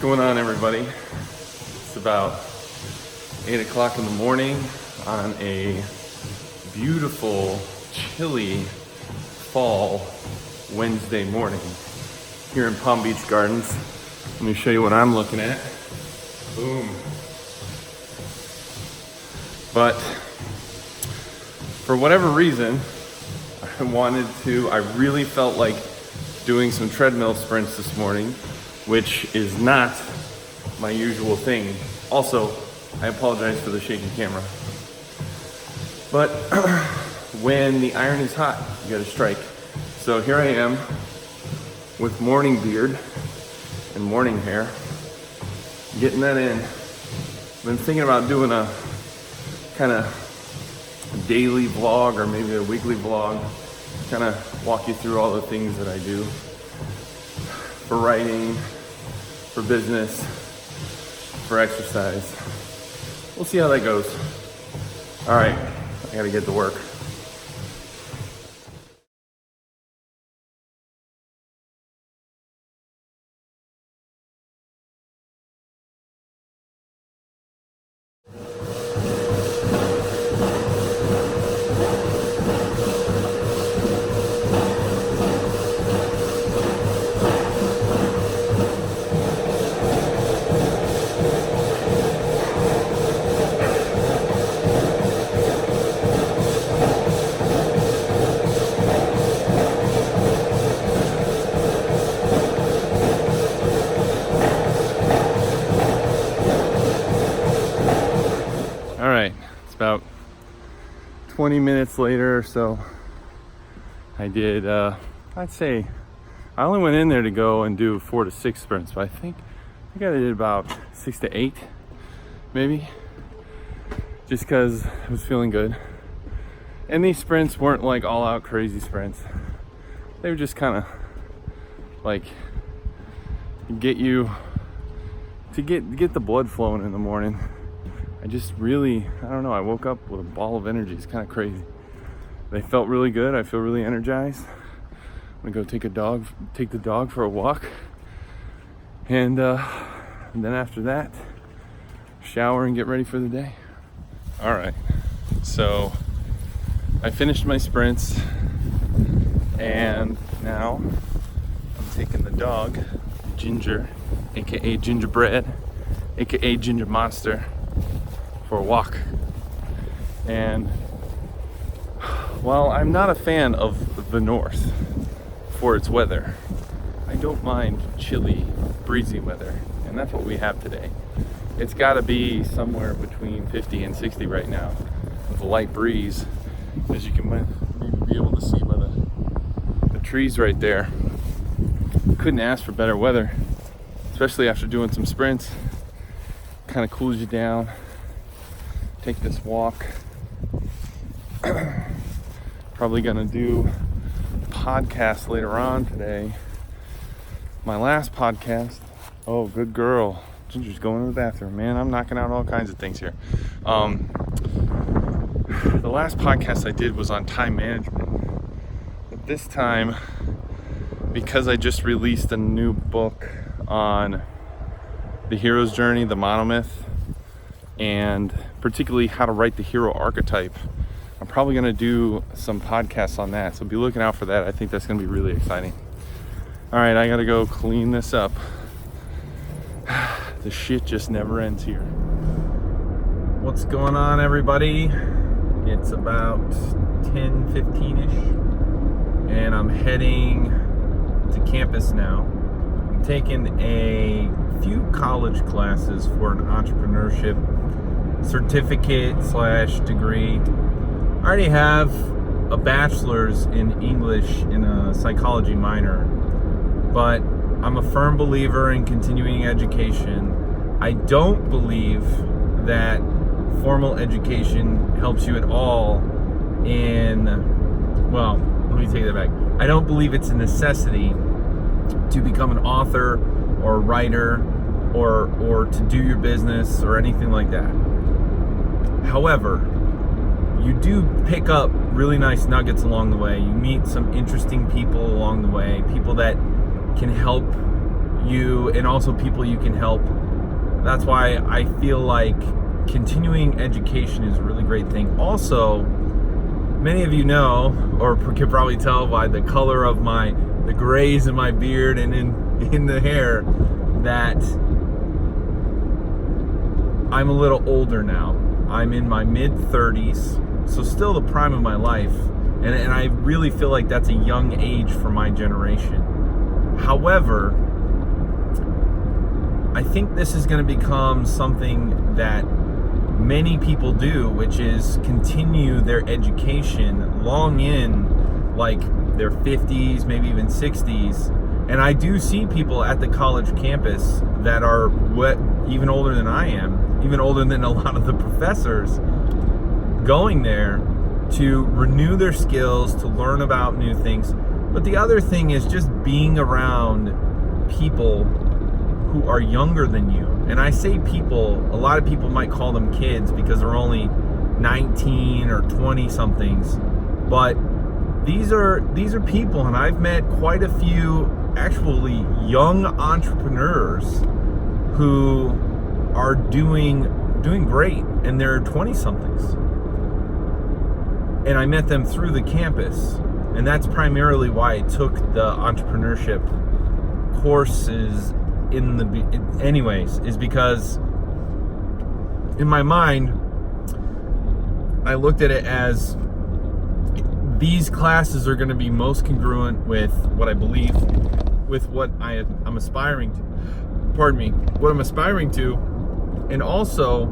going on, everybody? It's about 8 o'clock in the morning on a beautiful, chilly fall Wednesday morning here in Palm Beach Gardens. Let me show you what I'm looking at. Boom. But for whatever reason, I really felt like doing some treadmill sprints this morning, which is not my usual thing. Also, I apologize for the shaky camera. But when the iron is hot, you gotta strike. So here I am with morning beard and morning hair, getting that in. Been thinking about doing a kind of daily vlog or maybe a weekly vlog, kind of walk you through all the things that I do for writing, for business, for exercise. We'll see how that goes. All right, I gotta get to work. All right, it's about 20 minutes later or so. I did, I'd say, I only went in there to go and do 4 to 6 sprints, but I think I did about 6 to 8, maybe, just because I was feeling good. And these sprints weren't like all out crazy sprints. They were just kind of like get you to get the blood flowing in the morning. I just really, I don't know, I woke up with a ball of energy. It's kind of crazy. They felt really good. I feel really energized. I'm gonna go take the dog for a walk. And then after that, shower and get ready for the day. All right, so I finished my sprints and now I'm taking the dog, Ginger, AKA Gingerbread, AKA Ginger Monster, for a walk. And while I'm not a fan of the north for its weather, I don't mind chilly, breezy weather, and that's what we have today. It's got to be somewhere between 50 and 60 right now with a light breeze, as you can be able to see by the trees right there. Couldn't ask for better weather, especially after doing some sprints. Kind of cools you down. Take this walk. Probably gonna do a podcast later on today. My last podcast. Oh, good girl. Ginger's going to the bathroom. Man, I'm knocking out all kinds of things here. The last podcast I did was on time management. But this time, because I just released a new book on the hero's journey, the monomyth, and particularly how to write the hero archetype, I'm probably going to do some podcasts on that. So be looking out for that. I think that's going to be really exciting. All right, I got to go clean this up. The shit just never ends here. What's going on, everybody? It's about 10:15ish, and I'm heading to campus now. I'm taking a few college classes for an entrepreneurship certificate / degree. I already have a bachelor's in English in a psychology minor, but I'm a firm believer in continuing education. I don't believe that formal education helps you at all well, let me take that back. I don't believe it's a necessity to become an author or a writer or to do your business or anything like that. However, you do pick up really nice nuggets along the way. You meet some interesting people along the way, people that can help you and also people you can help. That's why I feel like continuing education is a really great thing. Also, many of you know, or could probably tell by the color of the grays in my beard and in the hair, that I'm a little older now. I'm in my mid-30s, so still the prime of my life, and I really feel like that's a young age for my generation. However, I think this is going to become something that many people do, which is continue their education long in like their 50s, maybe even 60s. And I do see people at the college campus that are even older than I am, even older than a lot of the professors, going there to renew their skills, to learn about new things. But the other thing is just being around people who are younger than you. And I say people, a lot of people might call them kids because they're only 19 or 20 somethings. But these are people, and I've met quite a few actually young entrepreneurs who are doing great, and they're 20 somethings. And I met them through the campus. And that's primarily why I took the entrepreneurship courses is because in my mind I looked at it as these classes are going to be most congruent with what I believe, with what I'm aspiring to. What I'm aspiring to, and also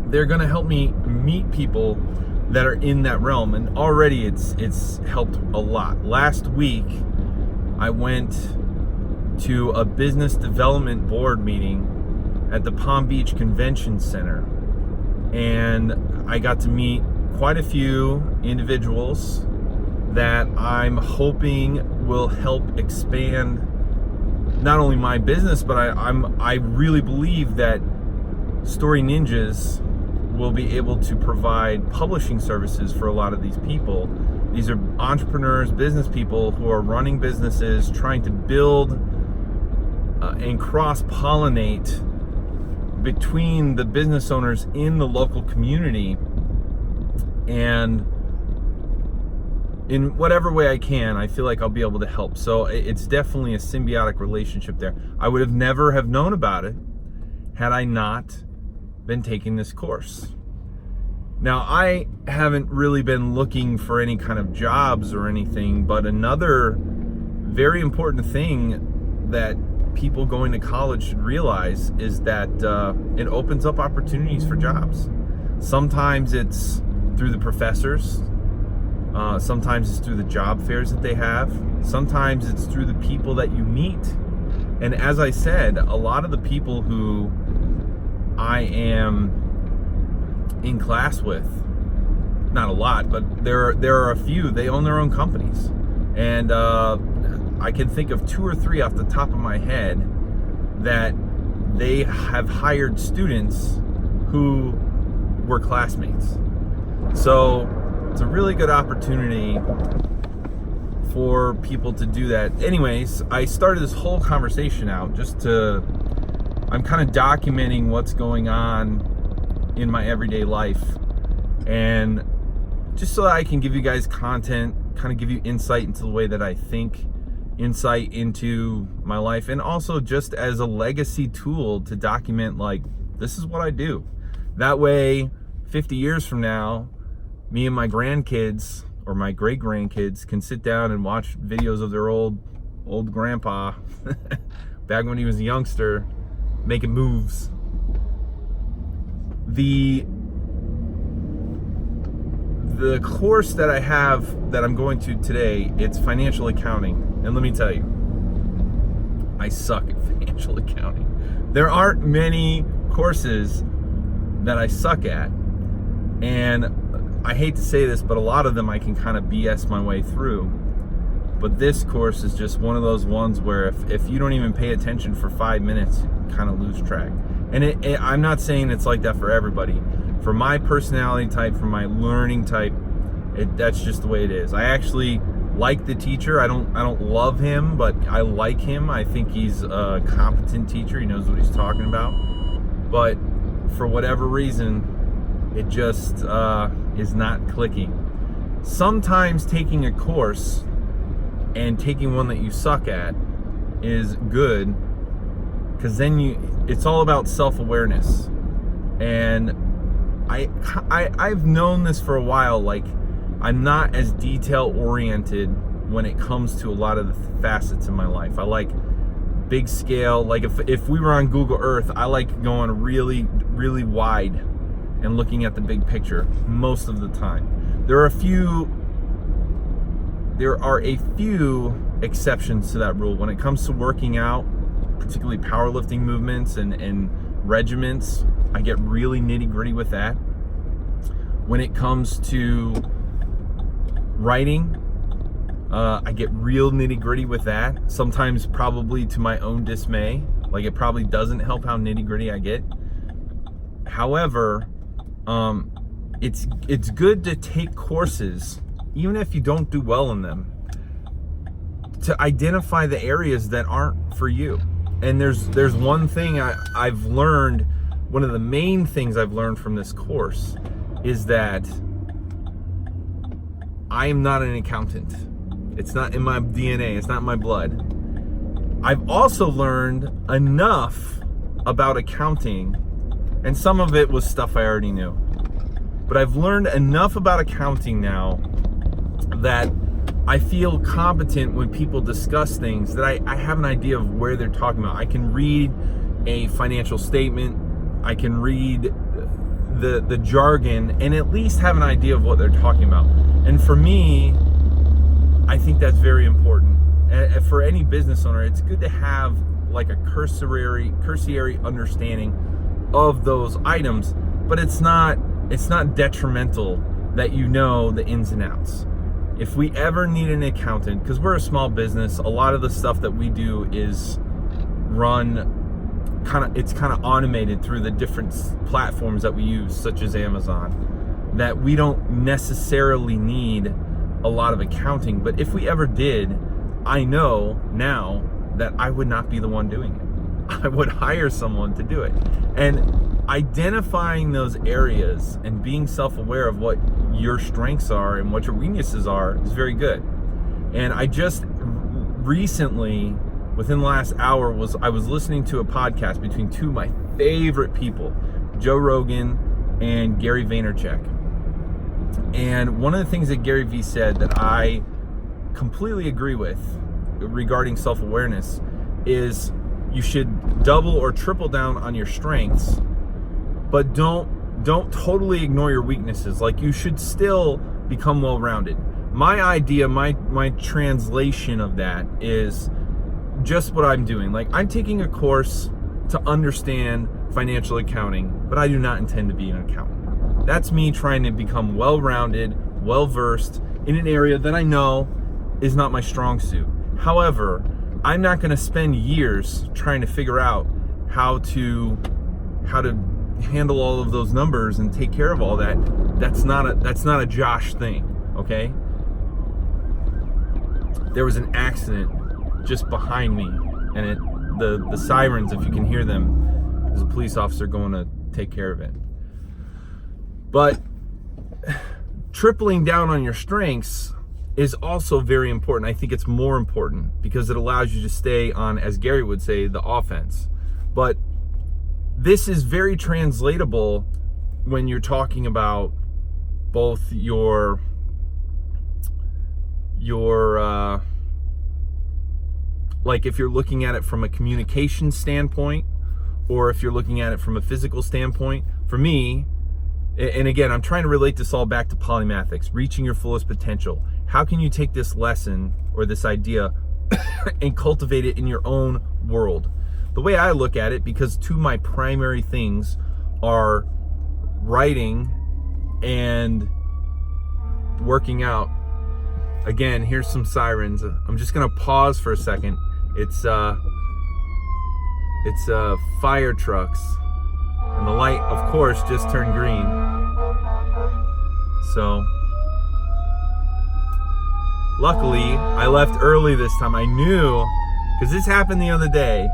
they're going to help me meet people that are in that realm, and already it's helped a lot. Last week I went to a business development board meeting at the Palm Beach Convention Center, and I got to meet quite a few individuals that I'm hoping will help expand not only my business, but I really believe that Story Ninjas will be able to provide publishing services for a lot of these people. These are entrepreneurs, business people who are running businesses, trying to build and cross-pollinate between the business owners in the local community. And in whatever way I can, I feel like I'll be able to help. So it's definitely a symbiotic relationship there. I would have never have known about it had I not been taking this course. Now, I haven't really been looking for any kind of jobs or anything, but another very important thing that people going to college should realize is that it opens up opportunities for jobs. Sometimes it's through the professors, sometimes it's through the job fairs that they have, sometimes it's through the people that you meet. And as I said, a lot of the people who I am in class with, not a lot, but there are a few, they own their own companies. And I can think of 2 or 3 off the top of my head that they have hired students who were classmates. So it's a really good opportunity for people to do that. Anyways, I started this whole conversation out I'm kind of documenting what's going on in my everyday life, and just so that I can give you guys content, kind of give you insight into the way that I think, insight into my life, and also just as a legacy tool to document, like, this is what I do. That way, 50 years from now, me and my grandkids or my great grandkids can sit down and watch videos of their old grandpa back when he was a youngster making moves. The course that I have that I'm going to today, it's financial accounting. And let me tell you, I suck at financial accounting. There aren't many courses that I suck at. And I hate to say this, but a lot of them I can kind of BS my way through. But this course is just one of those ones where if you don't even pay attention for 5 minutes, you kind of lose track. And I'm not saying it's like that for everybody. For my personality type, for my learning type, that's just the way it is. I actually like the teacher. I don't love him, but I like him. I think he's a competent teacher. He knows what he's talking about. But for whatever reason, it just is not clicking. Sometimes taking a course and taking one that you suck at is good, because then it's all about self-awareness. And I've known this for a while. Like, I'm not as detail oriented when it comes to a lot of the facets in my life. I like big scale. Like if we were on Google Earth, I like going really, really wide and looking at the big picture most of the time. There are a few exceptions to that rule when it comes to working out, particularly powerlifting movements and regiments. I get really nitty-gritty with that. When it comes to writing, I get real nitty-gritty with that. Sometimes probably to my own dismay. Like, it probably doesn't help how nitty-gritty I get. However, it's good to take courses, even if you don't do well in them, to identify the areas that aren't for you. And there's one thing I've learned. One of the main things I've learned from this course is that I am not an accountant. It's not in my DNA. It's not in my blood. I've also learned enough about accounting, and some of it was stuff I already knew. But I've learned enough about accounting now that I feel competent when people discuss things, that I have an idea of where they're talking about. I can read a financial statement. I can read the jargon and at least have an idea of what they're talking about. And for me, I think that's very important. And for any business owner, it's good to have like a cursory understanding of those items, but it's not detrimental that you know the ins and outs. If we ever need an accountant, because we're a small business, a lot of the stuff that we do is run it's kind of automated through the different platforms that we use, such as Amazon, that we don't necessarily need a lot of accounting. But if we ever did, I know now that I would not be the one doing it. I would hire someone to do it. And identifying those areas and being self-aware of what your strengths are and what your weaknesses are is very good. And I just recently, within the last hour, I was listening to a podcast between two of my favorite people, Joe Rogan and Gary Vaynerchuk. And one of the things that Gary V said that I completely agree with regarding self-awareness is you should double or triple down on your strengths, but don't totally ignore your weaknesses. Like, you should still become well-rounded. My idea, my translation of that is just what I'm doing. Like, I'm taking a course to understand financial accounting, but I do not intend to be an accountant. That's me trying to become well-rounded, well-versed in an area that I know is not my strong suit. However, I'm not going to spend years trying to figure out how to handle all of those numbers and take care of all that. That's not a Josh thing, okay? There was an accident just behind me, and the sirens, if you can hear them, there's a police officer going to take care of it. But tripling down on your strengths is also very important. I think it's more important because it allows you to stay on, as Gary would say, the offense. But this is very translatable when you're talking about both your like, if you're looking at it from a communication standpoint, or if you're looking at it from a physical standpoint. For me, and again, I'm trying to relate this all back to polymathics, reaching your fullest potential. How can you take this lesson or this idea and cultivate it in your own world? The way I look at it, because two of my primary things are writing and working out. Again, here's some sirens. I'm just gonna pause for a second. It's fire trucks, and the light, of course, just turned green. So Luckily, I left early this time. I knew, because this happened the other day,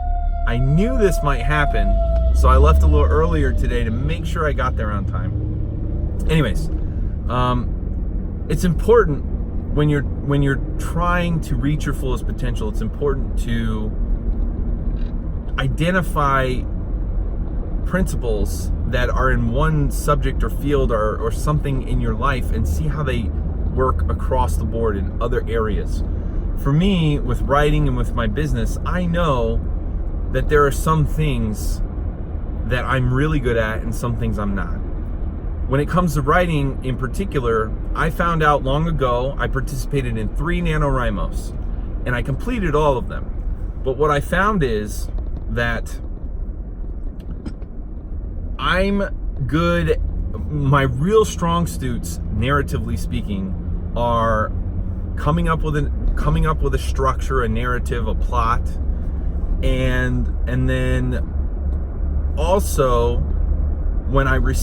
I knew this might happen, so I left a little earlier today to make sure I got there on time. Anyways, it's important when you're trying to reach your fullest potential. It's important to identify principles that are in one subject or field or something in your life and see how they work across the board in other areas. For me, with writing and with my business, I know that there are some things that I'm really good at and some things I'm not. When it comes to writing in particular, I found out long ago, I participated in 3 NaNoWriMos and I completed all of them. But what I found is that I'm good, my real strong suits, narratively speaking, are coming up with a structure, a narrative, a plot, and then also when I read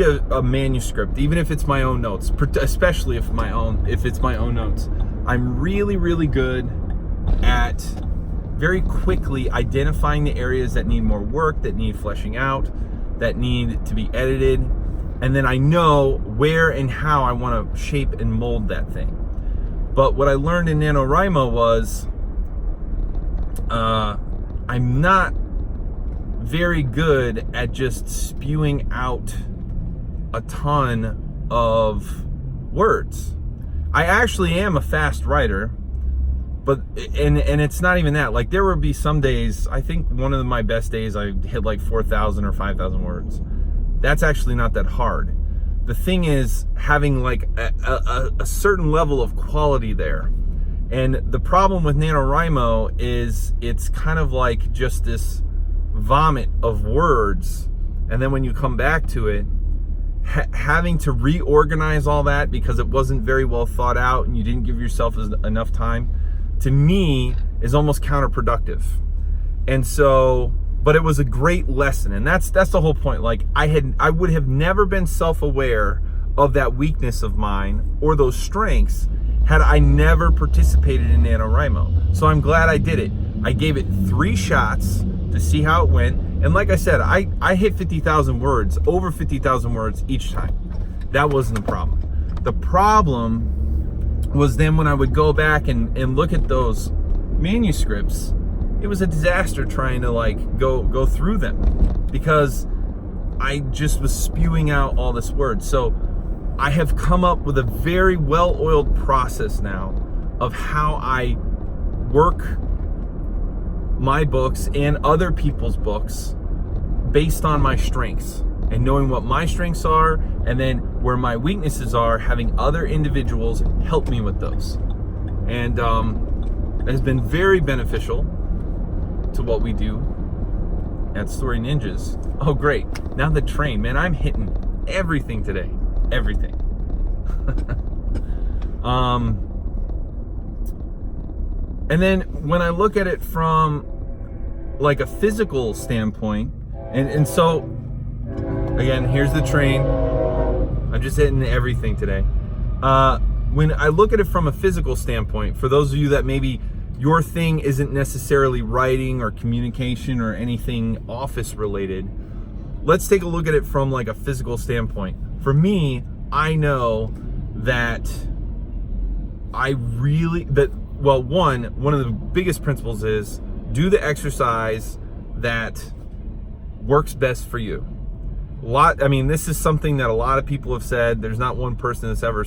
a manuscript, even if it's my own notes, especially if it's my own notes, I'm really, really good at very quickly identifying the areas that need more work, that need fleshing out, that need to be edited, and then I know where and how I want to shape and mold that thing. But what I learned in NaNoWriMo was I'm not very good at just spewing out a ton of words. I actually am a fast writer, but and it's not even that. Like, there will be some days, I think one of my best days I hit like 4,000 or 5,000 words. That's actually not that hard. The thing is having like a certain level of quality there. And the problem with NaNoWriMo is it's kind of like just this vomit of words, and then when you come back to it, having to reorganize all that because it wasn't very well thought out and you didn't give yourself enough time, to me is almost counterproductive. And so, but it was a great lesson, and that's the whole point. Like, I would have never been self-aware of that weakness of mine or those strengths had I never participated in NaNoWriMo. So I'm glad I did it. I gave it 3 shots to see how it went. And like I said, I hit 50,000 words, over 50,000 words each time. That wasn't the problem. The problem was then when I would go back and look at those manuscripts, it was a disaster trying to like go through them because I just was spewing out all this words. So I have come up with a very well-oiled process now of how I work my books and other people's books based on my strengths, and knowing what my strengths are and then where my weaknesses are, having other individuals help me with those. And it has been very beneficial to what we do at Story Ninjas. Oh great, now the train, man, I'm hitting everything today, everything. And then when I look at it from like a physical standpoint, and so again, here's the train. I'm just hitting everything today. When I look at it from a physical standpoint, for those of you that maybe your thing isn't necessarily writing or communication or anything office related, let's take a look at it from like a physical standpoint. For me, I know that one of the biggest principles is do the exercise that works best for you. This is something that a lot of people have said. There's not one person that's ever,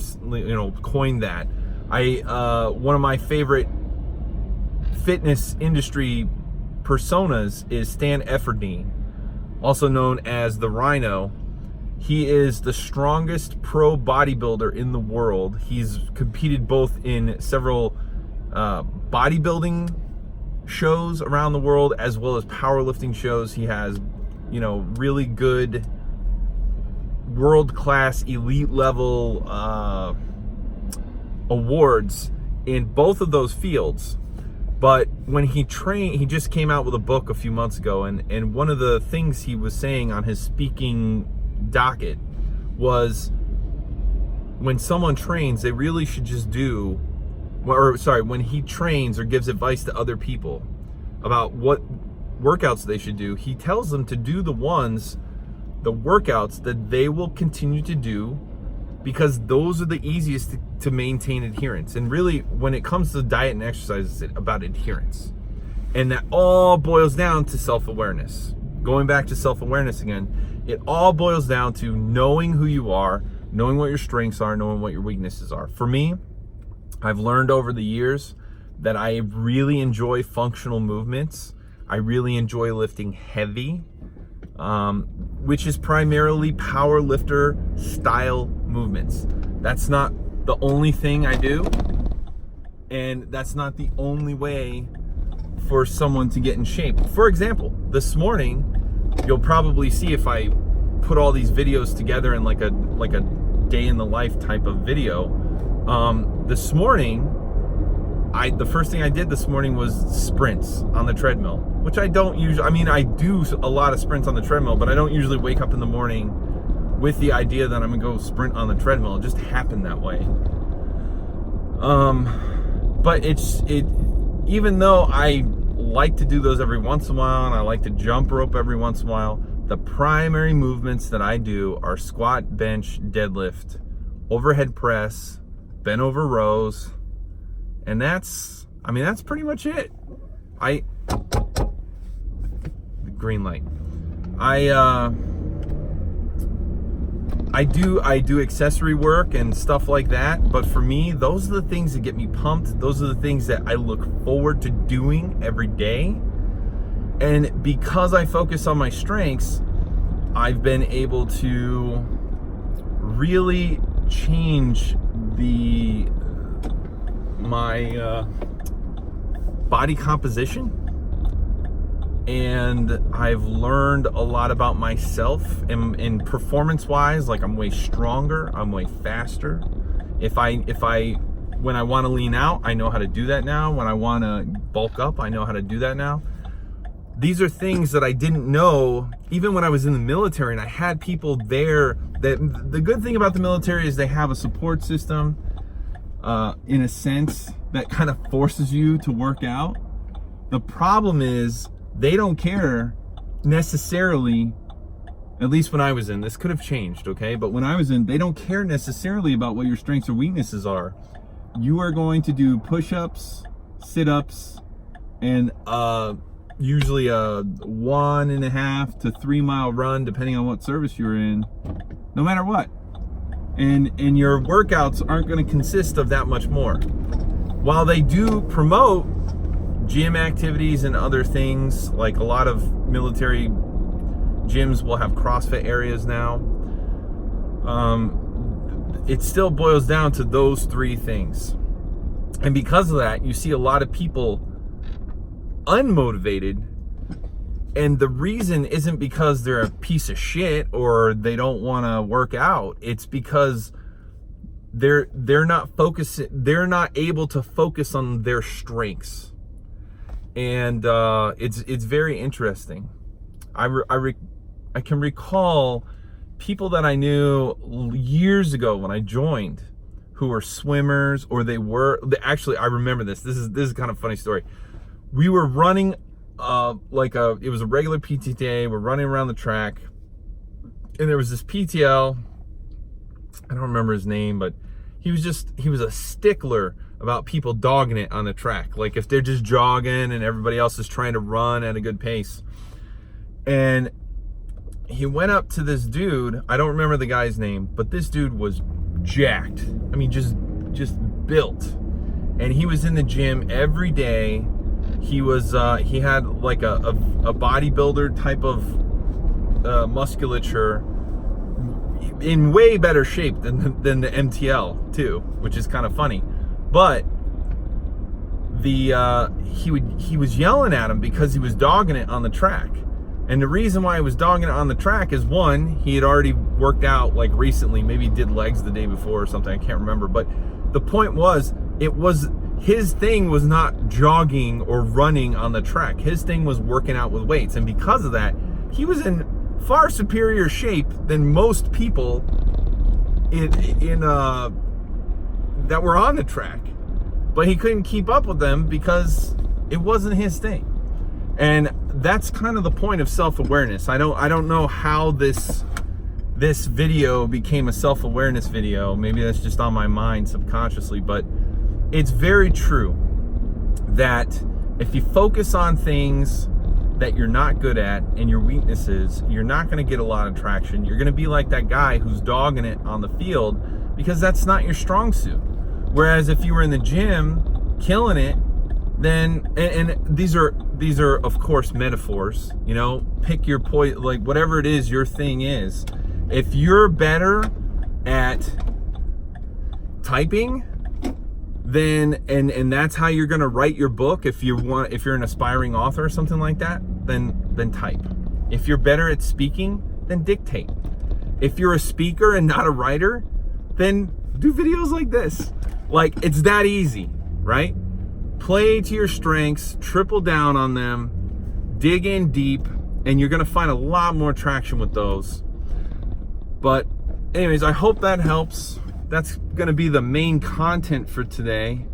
coined that. One of my favorite fitness industry personas is Stan Efferdine, also known as the Rhino. He is the strongest pro bodybuilder in the world. He's competed both in several bodybuilding shows around the world as well as powerlifting shows. He has, really good world-class elite level awards in both of those fields. But when he trained, he just came out with a book a few months ago, and one of the things he was saying on his speaking docket was when someone trains, they really should just do, when he trains or gives advice to other people about what workouts they should do, he tells them to do the workouts that they will continue to do, because those are the easiest to maintain adherence. And really, when it comes to diet and exercise, it's about adherence. And that all boils down to self-awareness. Going back to self-awareness again, it all boils down to knowing who you are, knowing what your strengths are, knowing what your weaknesses are. For me, I've learned over the years that I really enjoy functional movements. I really enjoy lifting heavy, which is primarily power lifter style movements. That's not the only thing I do, and that's not the only way for someone to get in shape. For example, this morning, you'll probably see, if I put all these videos together in like a day in the life type of video, this morning, the first thing I did this morning was sprints on the treadmill, which I don't usually, I mean, I do a lot of sprints on the treadmill, but I don't usually wake up in the morning with the idea that I'm gonna go sprint on the treadmill. It just happened that way. But even though I like to do those every once in a while, and I like to jump rope every once in a while, the primary movements that I do are squat, bench, deadlift, overhead press, bent over rows, and that's pretty much it. The green light. I do accessory work and stuff like that, but for me, those are the things that get me pumped. Those are the things that I look forward to doing every day. And because I focus on my strengths, I've been able to really change my body composition. And I've learned a lot about myself, and performance-wise, like I'm way stronger, I'm way faster. When I want to lean out, I know how to do that now. When I want to bulk up, I know how to do that now. These are things that I didn't know even when I was in the military, and I had people there. The good thing about the military is they have a support system, in a sense, that kind of forces you to work out. The problem is, they don't care necessarily, at least when I was in, this could have changed, okay? But when I was in, they don't care necessarily about what your strengths or weaknesses are. You are going to do push-ups, sit-ups, and usually a 1.5 to 3 mile run, depending on what service you're in, no matter what. And your workouts aren't gonna consist of that much more. While they do promote gym activities and other things, like a lot of military gyms will have CrossFit areas now, it still boils down to those three things. And because of that, you see a lot of people unmotivated, and the reason isn't because they're a piece of shit or they don't want to work out. It's because they're not able to focus on their strengths. And it's very interesting. I can recall people that I knew years ago when I joined, who were swimmers, or actually, I remember this. This is kind of a funny story. We were running it was a regular PT day. We're running around the track, and there was this PTL. I don't remember his name, but he was a stickler about people dogging it on the track. Like if they're just jogging and everybody else is trying to run at a good pace. And he went up to this dude, I don't remember the guy's name, but this dude was jacked. I mean, just built. And he was in the gym every day. He had like a bodybuilder type of musculature, in way better shape than the MTL too, which is kind of funny. But he was yelling at him because he was dogging it on the track. And the reason why he was dogging it on the track is, one, he had already worked out like recently, maybe he did legs the day before or something, I can't remember. But the point was, his thing was not jogging or running on the track. His thing was working out with weights. And because of that, he was in far superior shape than most people that were on the track, but he couldn't keep up with them because it wasn't his thing. And that's kind of the point of self-awareness. I don't know how this video became a self-awareness video. Maybe that's just on my mind subconsciously, but it's very true that if you focus on things that you're not good at and your weaknesses, you're not going to get a lot of traction. You're going to be like that guy who's dogging it on the field because that's not your strong suit. Whereas if you were in the gym killing it, then and these are of course metaphors, you know, pick your point, like whatever it is your thing is. If you're better at typing, then and that's how you're going to write your book, if you're an aspiring author or something like that, then type. If you're better at speaking, then dictate. If you're a speaker and not a writer, then do videos like this. Like, it's that easy, right? Play to your strengths, triple down on them, dig in deep, and you're going to find a lot more traction with those. But anyways, I hope that helps. That's going to be the main content for today.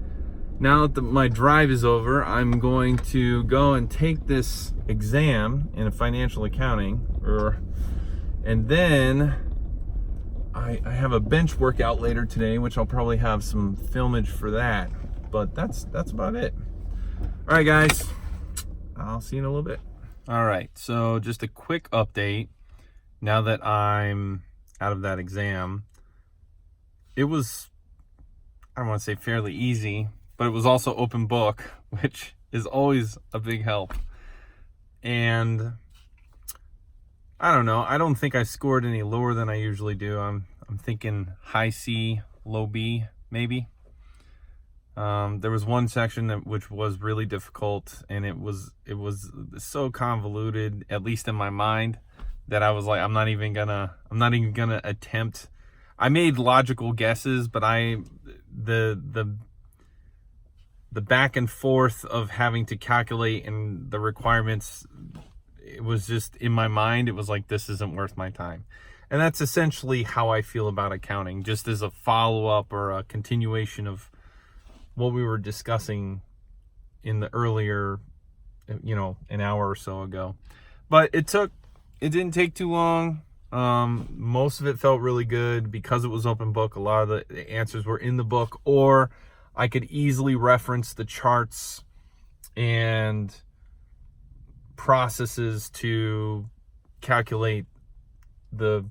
Now that my drive is over, I'm going to go and take this exam in financial accounting, and then I have a bench workout later today, which I'll probably have some filmage for that. But that's about it. All right, guys, I'll see you in a little bit. All right, so just a quick update. Now that I'm out of that exam, it was, I don't want to say fairly easy, but it was also open book, which is always a big help. And I don't know, I don't think I scored any lower than I usually do. I'm thinking high C, low B, maybe. There was one section which was really difficult, and it was so convoluted, at least in my mind, that I was like, I'm not even gonna attempt. I made logical guesses, but the back and forth of having to calculate and the requirements, it was just in my mind, it was like, this isn't worth my time. And that's essentially how I feel about accounting, just as a follow-up or a continuation of what we were discussing in the earlier, an hour or so ago. But it didn't take too long. Most of it felt really good because it was open book. A lot of the answers were in the book, or I could easily reference the charts and processes to calculate the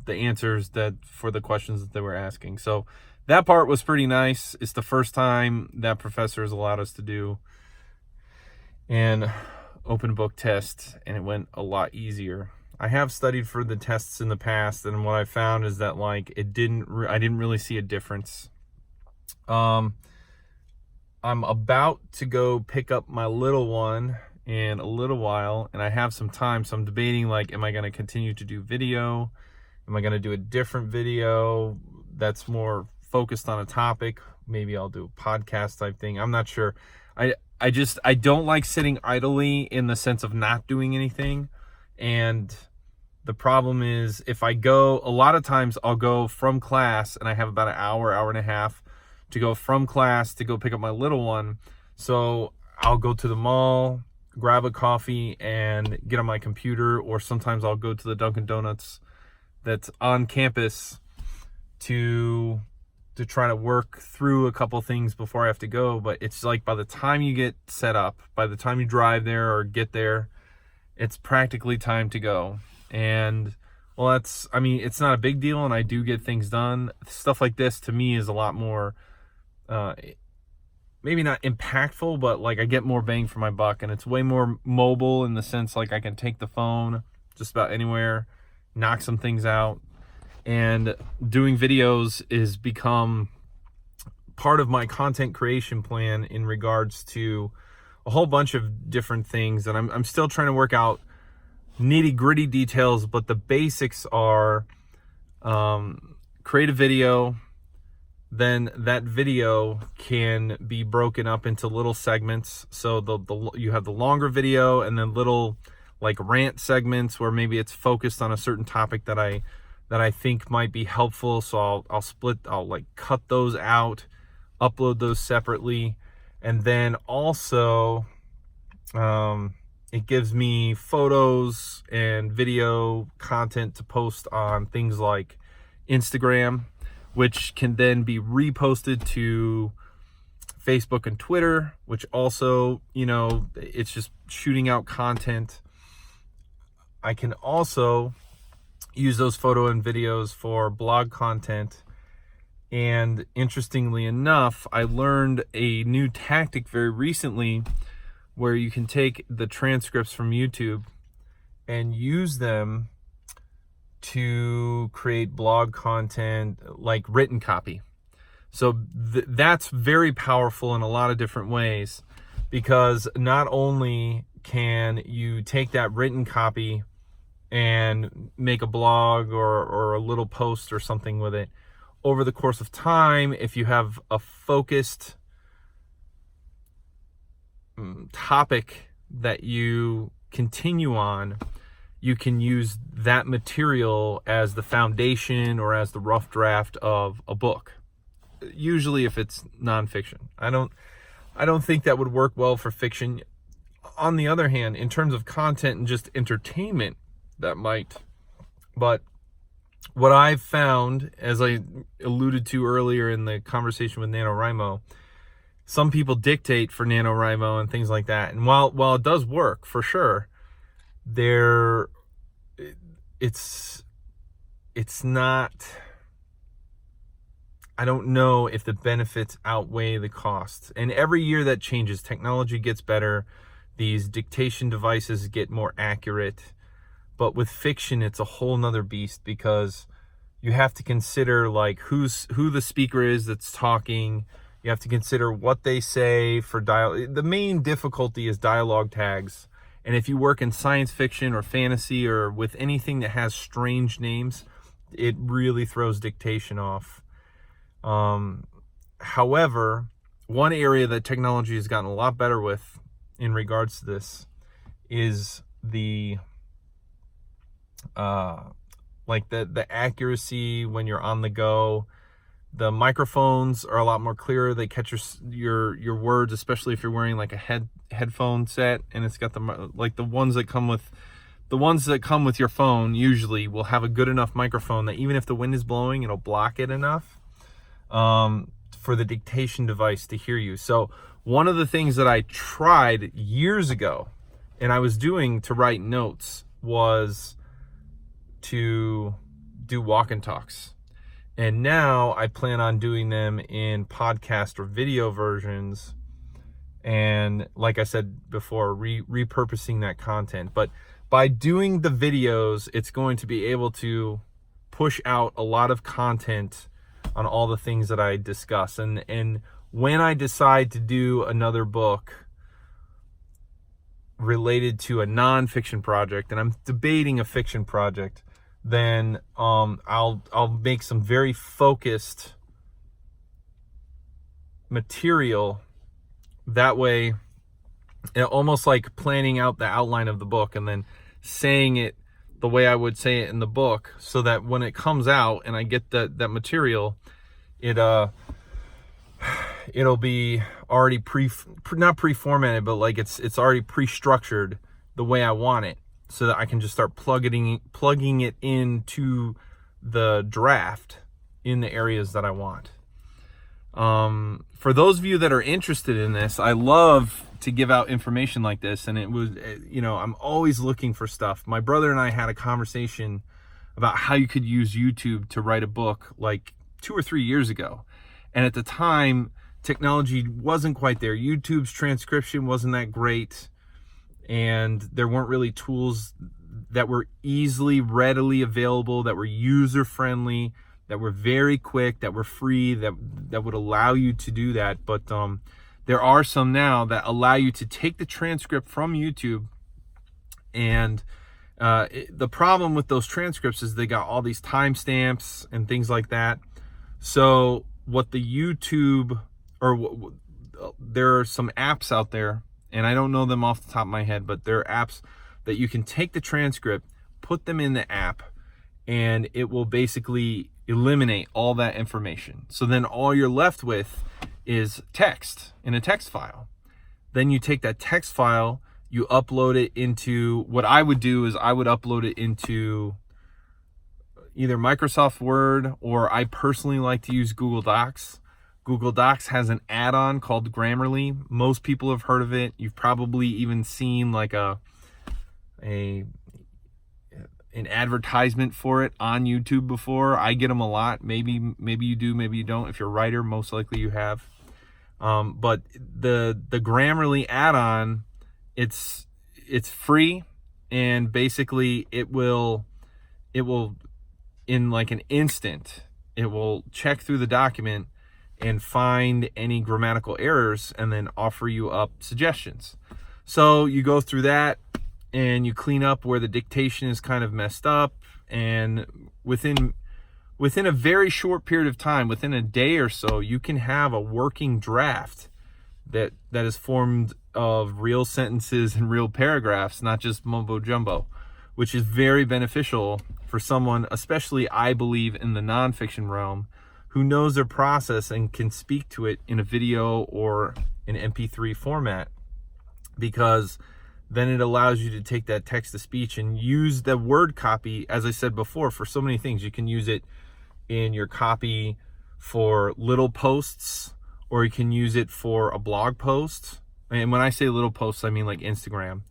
answers that for the questions that they were asking. So that part was pretty nice. It's the first time that professor has allowed us to do an open book test, and it went a lot easier. I have studied for the tests in the past, and what I found is that I didn't really see a difference. I'm about to go pick up my little one in a little while, and I have some time, so I'm debating, am I going to continue to do video? Am I going to do a different video that's more focused on a topic? Maybe I'll do a podcast type thing. I'm not sure. I don't like sitting idly in the sense of not doing anything. And the problem is, if I go, a lot of times I'll go from class, and I have about an hour and a half to go from class to go pick up my little one. So I'll go to the mall, grab a coffee, and get on my computer, or sometimes I'll go to the Dunkin' Donuts that's on campus to try to work through a couple things before I have to go. But it's like, by the time you get set up, by the time you drive there or get there, it's practically time to go. And well, it's not a big deal, and I do get things done. Stuff like this to me is a lot more, maybe not impactful, but I get more bang for my buck, and it's way more mobile in the sense I can take the phone just about anywhere, knock some things out. And doing videos is become part of my content creation plan in regards to a whole bunch of different things. And I'm still trying to work out nitty gritty details, but the basics are create a video. Then that video can be broken up into little segments. So you have the longer video, and then little rant segments where maybe it's focused on a certain topic that I that I think might be helpful. So I'll like cut those out, upload those separately. And then also, it gives me photos and video content to post on things like Instagram, which can then be reposted to Facebook and Twitter, which also, it's just shooting out content. I can also use those photo and videos for blog content. And interestingly enough, I learned a new tactic very recently where you can take the transcripts from YouTube and use them to create blog content, like written copy. So that's very powerful in a lot of different ways, because not only can you take that written copy and make a blog or a little post or something with it over the course of time, if you have a focused topic that you continue on, you can use that material as the foundation or as the rough draft of a book. Usually if it's nonfiction. I don't think that would work well for fiction. On the other hand, in terms of content and just entertainment, that might. But what I've found, as I alluded to earlier in the conversation with NaNoWriMo, some people dictate for NaNoWriMo and things like that. And while it does work for sure, it's not, I don't know if the benefits outweigh the costs. And every year that changes, technology gets better, these dictation devices get more accurate. But with fiction, it's a whole nother beast, because you have to consider like who the speaker is that's talking. You have to consider what they say for dialogue. The main difficulty is dialogue tags. And if you work in science fiction or fantasy or with anything that has strange names, it really throws dictation off. However, one area that technology has gotten a lot better with in regards to this is the accuracy when you're on the go. The microphones are a lot more clearer. They catch your words, especially if you're wearing like a headphone set, and it's got the ones that come with your phone usually will have a good enough microphone that even if the wind is blowing, it'll block it enough for the dictation device to hear you. So one of the things that I tried years ago, and I was doing to write notes, was to do walk and talks. And now I plan on doing them in podcast or video versions. And like I said before, repurposing that content. But by doing the videos, it's going to be able to push out a lot of content on all the things that I discuss. And when I decide to do another book related to a nonfiction project, and I'm debating a fiction project, then I'll make some very focused material. That way, almost like planning out the outline of the book and then saying it the way I would say it in the book, so that when it comes out and I get that material, it'll be already not pre-formatted, but like it's already pre-structured the way I want it, so that I can just start plugging it into the draft in the areas that I want. For those of you that are interested in this, I love to give out information like this, and it was, I'm always looking for stuff. My brother and I had a conversation about how you could use YouTube to write a book like 2 or 3 years ago. And at the time, technology wasn't quite there. YouTube's transcription wasn't that great, and there weren't really tools that were readily available, that were user-friendly, that were very quick, that were free, that would allow you to do that. But there are some now that allow you to take the transcript from YouTube, and the problem with those transcripts is they got all these timestamps and things like that. So what the YouTube, or there are some apps out there, and I don't know them off the top of my head, but there are apps that you can take the transcript, put them in the app, and it will basically eliminate all that information. So then all you're left with is text in a text file. Then you take that text file, you upload it into, what I would do is I would upload it into either Microsoft Word, or I personally like to use Google Docs. Google Docs has an add-on called Grammarly. Most people have heard of it. You've probably even seen like an advertisement for it on YouTube before. I get them a lot. Maybe you do, maybe you don't. If you're a writer, most likely you have. But the Grammarly add-on, it's free, and basically it will in like an instant, it will check through the document and find any grammatical errors and then offer you up suggestions. So you go through that and you clean up where the dictation is kind of messed up, and within a very short period of time, within a day or so, you can have a working draft that is formed of real sentences and real paragraphs, not just mumbo jumbo, which is very beneficial for someone, especially I believe in the nonfiction realm, who knows their process and can speak to it in a video or an MP3 format, because then it allows you to take that text to speech and use the word copy, as I said before, for so many things. You can use it in your copy for little posts, or you can use it for a blog post. And when I say little posts, I mean like Instagram.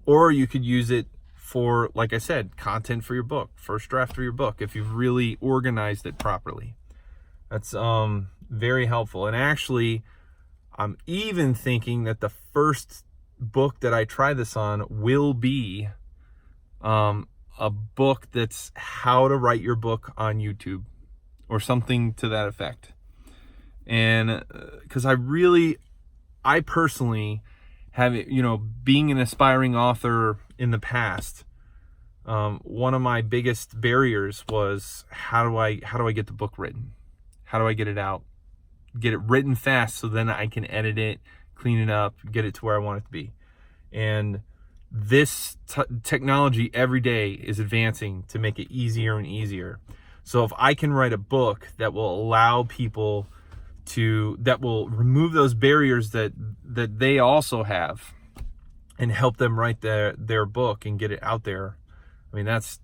Or you could use it for, like I said, content for your book, first draft for your book, if you've really organized it properly. That's very helpful. And actually, I'm even thinking that the first book that I try this on will be a book that's how to write your book on YouTube, or something to that effect. And because I personally have, being an aspiring author in the past, one of my biggest barriers was how do I get the book written? How do I get it out? Get it written fast so then I can edit it, clean it up, get it to where I want it to be. And this technology every day is advancing to make it easier and easier. So if I can write a book that will allow people that will remove those barriers that they also have, and help them write their book and get it out there, I mean, that's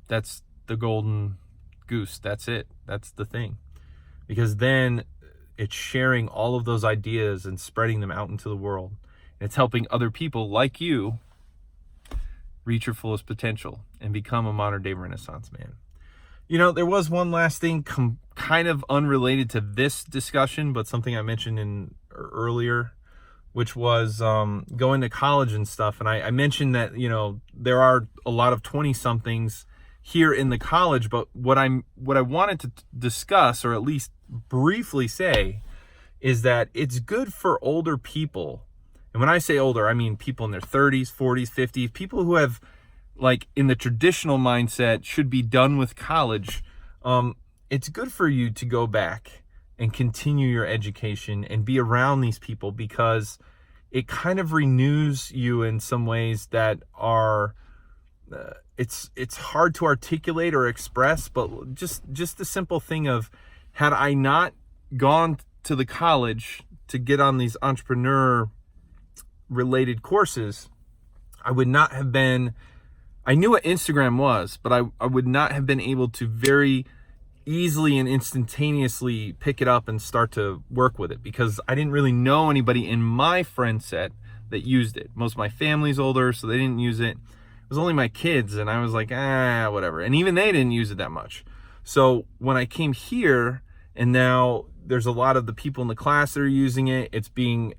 the golden goose. That's it. That's the thing. Because then it's sharing all of those ideas and spreading them out into the world. And it's helping other people like you reach your fullest potential and become a modern day Renaissance man. There was one last thing kind of unrelated to this discussion, but something I mentioned earlier, which was going to college and stuff. And I mentioned that, there are a lot of 20-somethings here in the college, but what I wanted to discuss, or at least briefly say, is that it's good for older people. And when I say older, I mean people in their 30s, 40s, 50s, people who have, like, in the traditional mindset, should be done with college. It's good for you to go back and continue your education and be around these people, because it kind of renews you in some ways that are it's hard to articulate or express. But just the simple thing of, had I not gone to the college to get on these entrepreneur related courses, I would not have been, I knew what Instagram was, but I would not have been able to very easily and instantaneously pick it up and start to work with it, because I didn't really know anybody in my friend set that used it. Most of my family's older, so they didn't use it. It was only my kids, and I was like, whatever. And even they didn't use it that much. So when I came here, and now there's a lot of the people in the class that are using it, it's being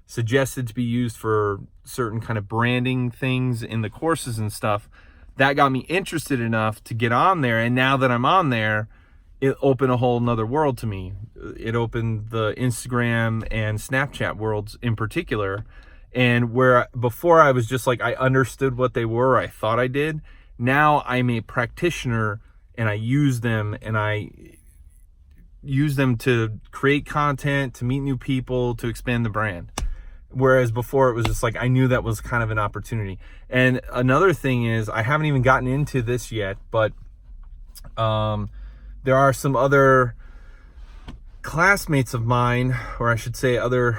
suggested to be used for certain kind of branding things in the courses and stuff. That got me interested enough to get on there. And now that I'm on there, it opened a whole nother world to me. It opened the Instagram and Snapchat worlds in particular. And where before I was just like, I understood what they were, I thought I did. Now I'm a practitioner, and I use them, and I use them to create content, to meet new people, to expand the brand. Whereas before it was just like I knew that was kind of an opportunity. And another thing is, I haven't even gotten into this yet, but there are some other classmates of mine, or I should say other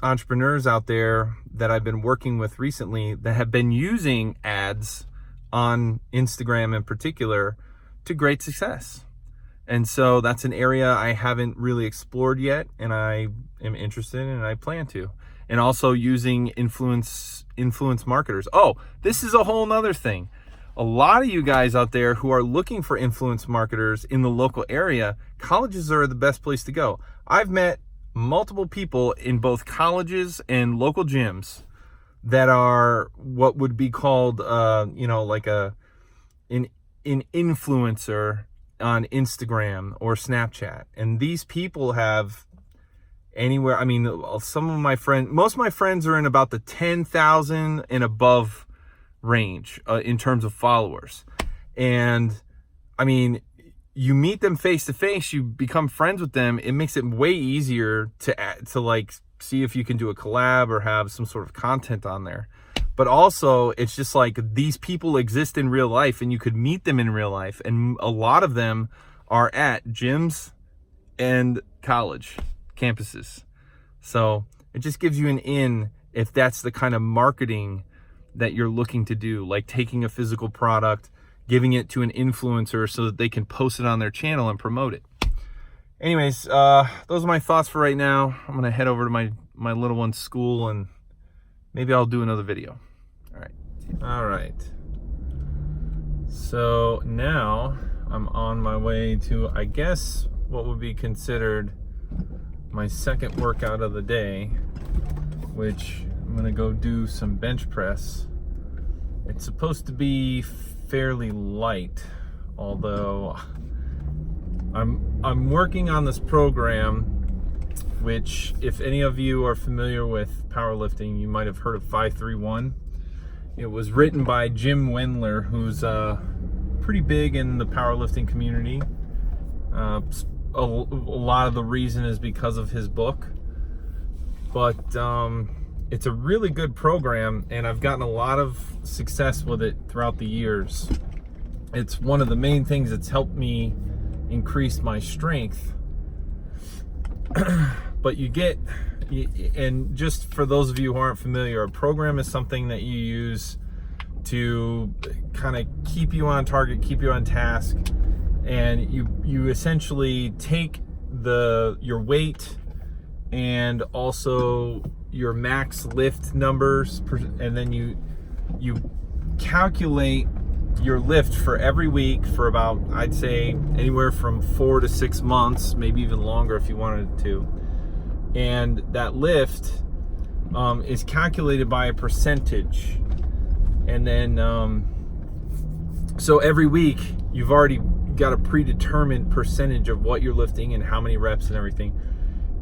entrepreneurs out there that I've been working with recently that have been using ads on Instagram in particular to great success. And so that's an area I haven't really explored yet, and I am interested in, and I plan to. And also using influence marketers. Oh, this is a whole nother thing. A lot of you guys out there who are looking for influence marketers in the local area, colleges are the best place to go. I've met multiple people in both colleges and local gyms that are what would be called, like an influencer on Instagram or Snapchat. And these people have anywhere, I mean, most of my friends are in about the 10,000 and above range in terms of followers. And I mean, you meet them face to face, you become friends with them. It makes it way easier to like see if you can do a collab or have some sort of content on there. But also, it's just like these people exist in real life, and you could meet them in real life. And a lot of them are at gyms and college campuses. So it just gives you an in if that's the kind of marketing that you're looking to do, like taking a physical product, giving it to an influencer so that they can post it on their channel and promote it. Anyways, those are my thoughts for right now. I'm gonna head over to my little one's school, and maybe I'll do another video. All right. So now I'm on my way to, I guess, what would be considered my second workout of the day, which I'm gonna go do some bench press. It's supposed to be fairly light, although I'm working on this program, which, if any of you are familiar with powerlifting, you might have heard of 531. It was written by Jim Wendler, who's pretty big in the powerlifting community. A lot of the reason is because of his book, but it's a really good program, and I've gotten a lot of success with it throughout the years. It's one of the main things that's helped me increase my strength. But and just for those of you who aren't familiar, a program is something that you use to kind of keep you on target, keep you on task, and you essentially take your weight and also your max lift numbers, and then you calculate your lift for every week for about, I'd say, anywhere from 4 to 6 months, maybe even longer if you wanted to. And that lift is calculated by a percentage. And then, so every week you've already got a predetermined percentage of what you're lifting and how many reps and everything.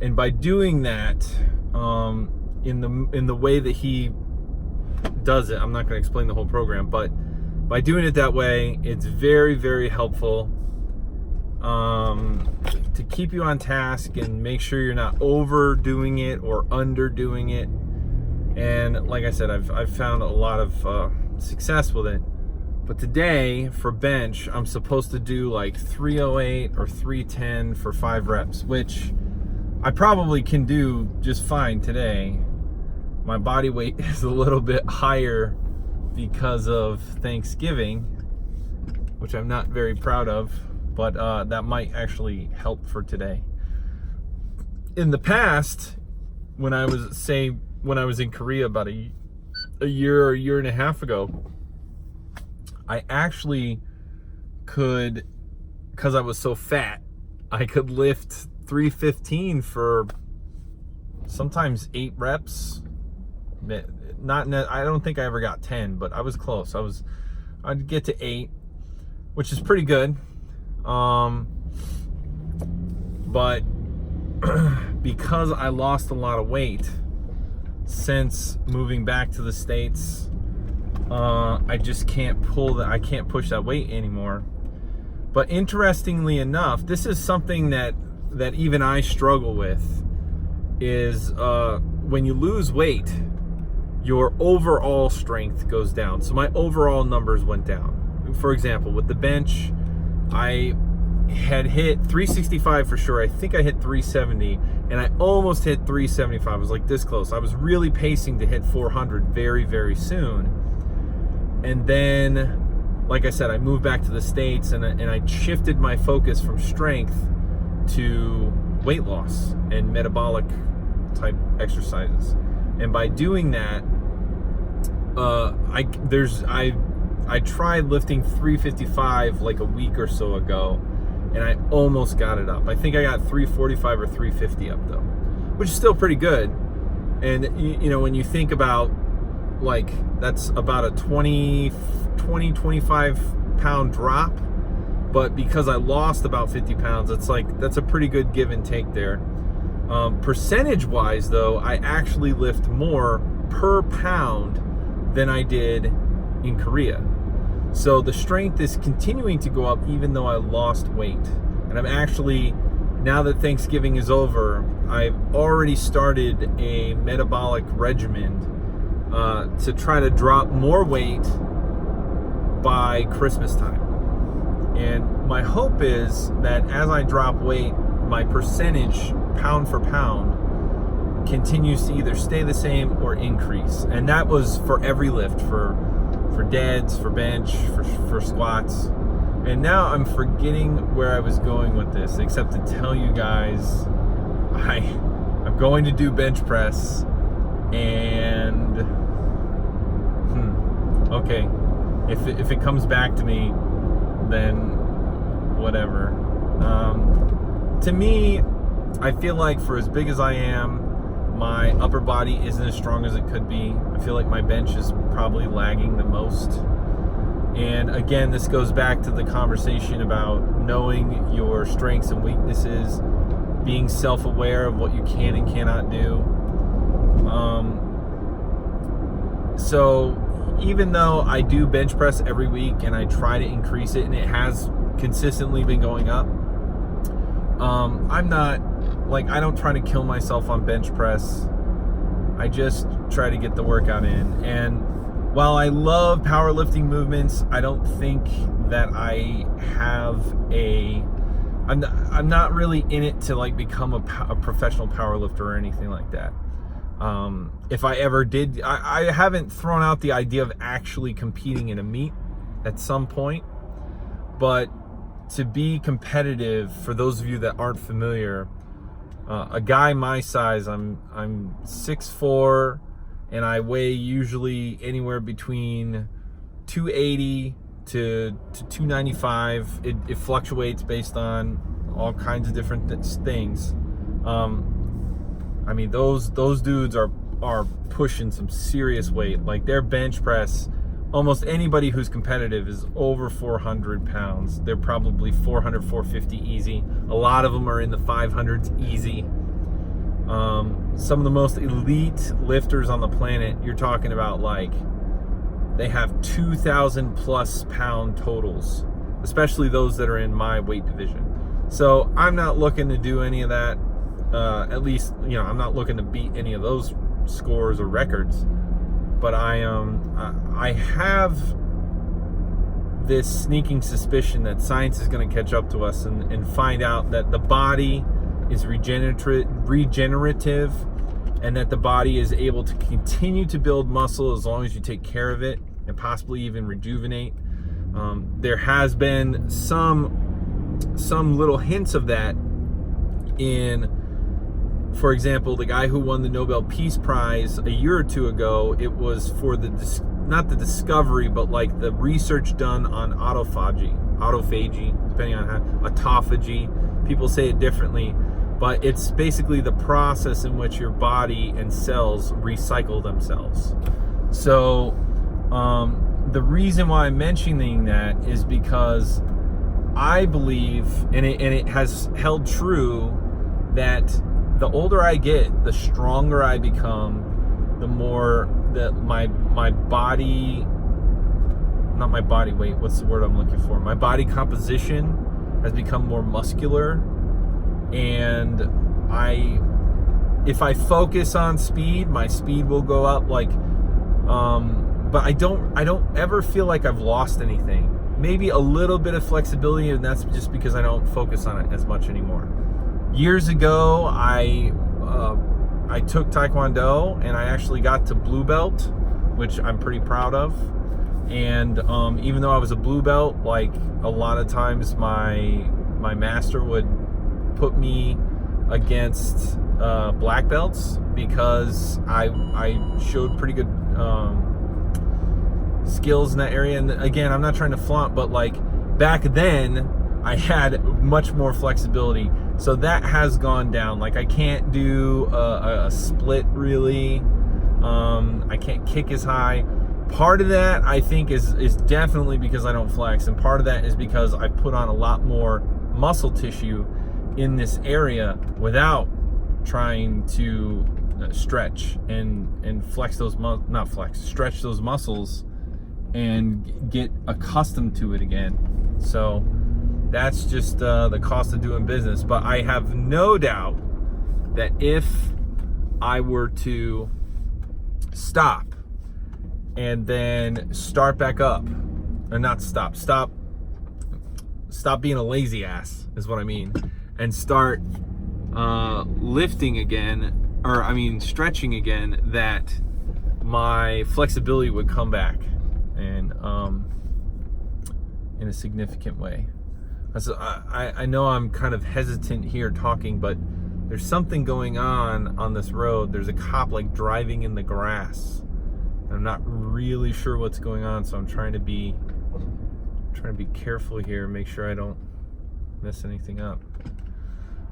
And by doing that, in the way that he does it, I'm not going to explain the whole program, but by doing it that way, it's very, very helpful to keep you on task and make sure you're not overdoing it or underdoing it. And like I said, I've found a lot of success with it. But today for bench, I'm supposed to do like 308 or 310 for 5 reps, which I probably can do just fine today. My body weight is a little bit higher because of Thanksgiving, which I'm not very proud of, but that might actually help for today. In the past, when I was in Korea about a year or a year and a half ago, I actually could, because I was so fat, I could lift 315 for sometimes 8 reps. I don't think I ever got 10, but I was close. I'd get to 8, which is pretty good. But because I lost a lot of weight since moving back to the States, I just can't I can't push that weight anymore. But interestingly enough, this is something that even I struggle with, is when you lose weight, your overall strength goes down. So my overall numbers went down. For example, with the bench, I had hit 365 for sure. I think I hit 370, and I almost hit 375. I was like this close. I was really pacing to hit 400 very, very soon. And then, like I said, I moved back to the States, and I shifted my focus from strength to weight loss and metabolic type exercises. And by doing that, I tried lifting 355 like a week or so ago, and I almost got it up. I think I got 345 or 350 up though, which is still pretty good. And you know, when you think about, like, that's about a 25 pound drop, but because I lost about 50 pounds, it's like, that's a pretty good give and take there. Percentage wise though, I actually lift more per pound than I did in Korea. So the strength is continuing to go up even though I lost weight. And I'm actually, now that Thanksgiving is over, I've already started a metabolic regimen to try to drop more weight by Christmas time. And my hope is that as I drop weight, my percentage pound for pound continues to either stay the same or increase. And that was for every lift, for deads, for bench, for squats. And now I'm forgetting where I was going with this, except to tell you guys I'm going to do bench press, and okay, if it comes back to me, then whatever. To me, I feel like for as big as I am, my upper body isn't as strong as it could be. I feel like my bench is probably lagging the most. And again, this goes back to the conversation about knowing your strengths and weaknesses, being self-aware of what you can and cannot do. So even though I do bench press every week and I try to increase it, and it has consistently been going up, I'm not, like, I don't try to kill myself on bench press. I just try to get the workout in. And while I love powerlifting movements, I don't think that I have I'm not really in it to like become a professional powerlifter or anything like that. If I ever did, I haven't thrown out the idea of actually competing in a meet at some point, but to be competitive, for those of you that aren't familiar, a guy my size, I'm 6'4", and I weigh usually anywhere between 280 to 295. It fluctuates based on all kinds of different things. I mean, those dudes are pushing some serious weight. Like, their bench press, almost anybody who's competitive is over 400 pounds. They're probably 400, 450 easy. A lot of them are in the 500s easy. Some of the most elite lifters on the planet, you're talking about, like, they have 2,000 plus pound totals, especially those that are in my weight division. So I'm not looking to do any of that. At least, you know, I'm not looking to beat any of those scores or records. But I have this sneaking suspicion that science is going to catch up to us and find out that the body is regenerative, and that the body is able to continue to build muscle as long as you take care of it, and possibly even rejuvenate. There has been some little hints of that in, for example, the guy who won the Nobel Peace Prize a year or two ago. It was for not the discovery, but like the research done on autophagy, depending on how, autophagy. People say it differently, but it's basically the process in which your body and cells recycle themselves. So the reason why I'm mentioning that is because I believe, and it has held true, that the older I get, the stronger I become, the more that my body, not my body weight, what's the word I'm looking for? My body composition has become more muscular, and if I focus on speed, my speed will go up. Like, but I don't ever feel like I've lost anything. Maybe a little bit of flexibility, and that's just because I don't focus on it as much anymore. Years ago, I took Taekwondo, and I actually got to blue belt, which I'm pretty proud of. And even though I was a blue belt, like a lot of times my master would put me against black belts because I showed pretty good skills in that area. And again, I'm not trying to flaunt, but like back then I had much more flexibility, so that has gone down. Like I can't do a split really. I can't kick as high. Part of that I think is definitely because I don't flex, and part of that is because I put on a lot more muscle tissue in this area without trying to stretch and flex those stretch those muscles and get accustomed to it again. So that's just the cost of doing business. But I have no doubt that if I were to stop and then start back up, or not stop being a lazy ass is what I mean, and start lifting again, or I mean stretching again, that my flexibility would come back, and in a significant way. So I know I'm kind of hesitant here talking, but there's something going on this road. There's a cop like driving in the grass. I'm not really sure what's going on, so I'm trying to be careful here, make sure I don't mess anything up.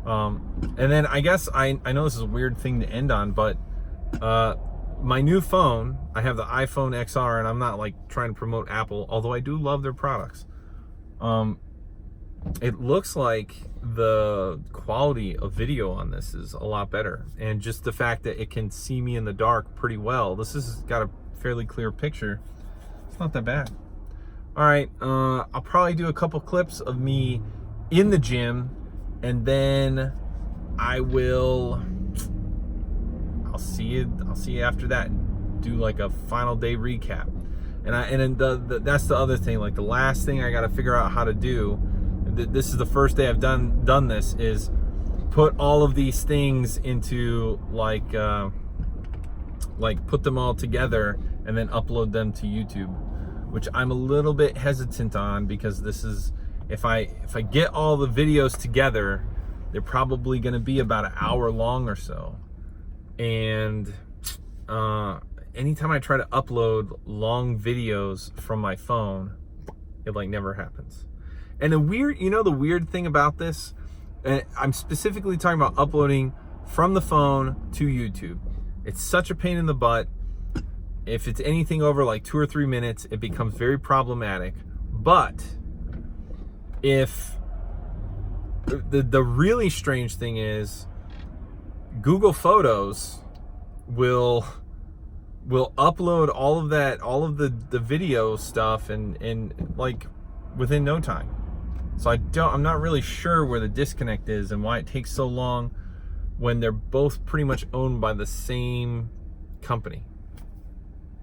And then I guess I know this is a weird thing to end on, but my new phone, I have the iPhone XR, and I'm not like trying to promote Apple, although I do love their products. It looks like the quality of video on this is a lot better, and just the fact that it can see me in the dark pretty well. This has got a fairly clear picture. It's not that bad. All right, I'll probably do a couple clips of me in the gym, and then I'll see you after that and do like a final day recap. And then that's the other thing. Like the last thing I got to figure out how to do. This is the first day I've done this, is put all of these things into like put them all together and then upload them to YouTube, which I'm a little bit hesitant on, because this is, if I get all the videos together, they're probably going to be about an hour long or so. And anytime I try to upload long videos from my phone, it like never happens. And the weird thing about this, I'm specifically talking about uploading from the phone to YouTube. It's such a pain in the butt. If it's anything over like 2 or 3 minutes, it becomes very problematic. But if the really strange thing is, Google Photos will upload all of the video stuff and like within no time. So I'm not really sure where the disconnect is and why it takes so long when they're both pretty much owned by the same company.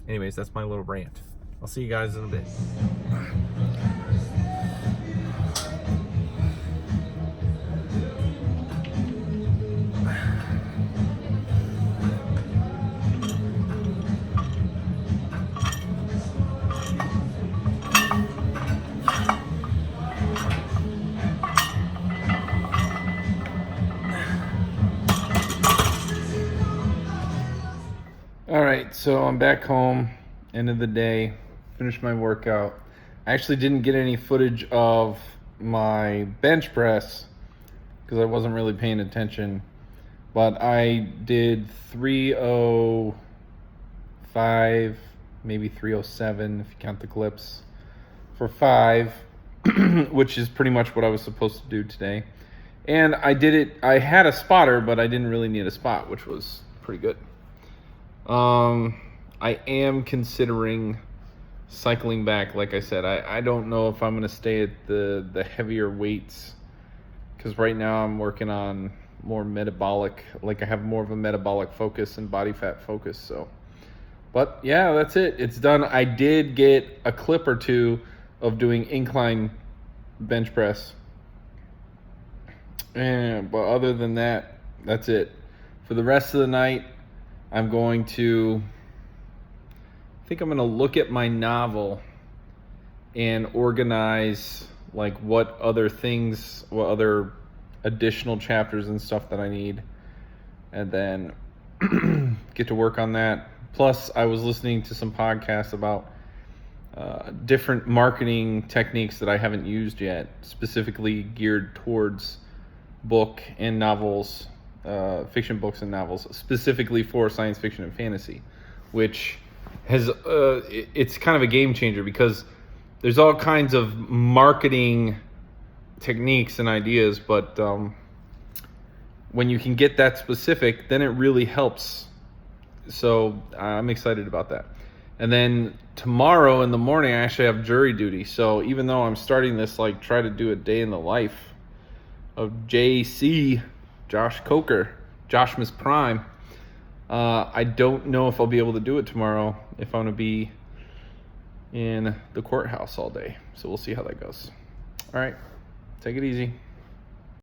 Anyways, that's my little rant. I'll see you guys in a bit. All right, so I'm back home, end of the day, finished my workout. I actually didn't get any footage of my bench press because I wasn't really paying attention, but I did 305, maybe 307 if you count the clips, for 5, which is pretty much what I was supposed to do today. And I did it, I had a spotter, but I didn't really need a spot, which was pretty good. I am considering cycling back. Like I said, I don't know if I'm going to stay at the heavier weights, because right now I'm working on more metabolic, like I have more of a metabolic focus and body fat focus. So, but yeah, that's it. It's done. I did get a clip or two of doing incline bench press. But other than that, that's it. For the rest of the night, I think I'm going to look at my novel and organize like what other additional chapters and stuff that I need, and then get to work on that. Plus, I was listening to some podcasts about different marketing techniques that I haven't used yet, specifically geared towards book and novels, fiction books and novels, specifically for science fiction and fantasy, which has it's kind of a game changer, because there's all kinds of marketing techniques and ideas, but when you can get that specific, then it really helps. So I'm excited about that. And then tomorrow in the morning, I actually have jury duty. So even though I'm starting this, like, try to do a day in the life of JC, Josh Coker, Joshumusprime, I don't know if I'll be able to do it tomorrow, if I'm going to be in the courthouse all day. So we'll see how that goes. All right, take it easy.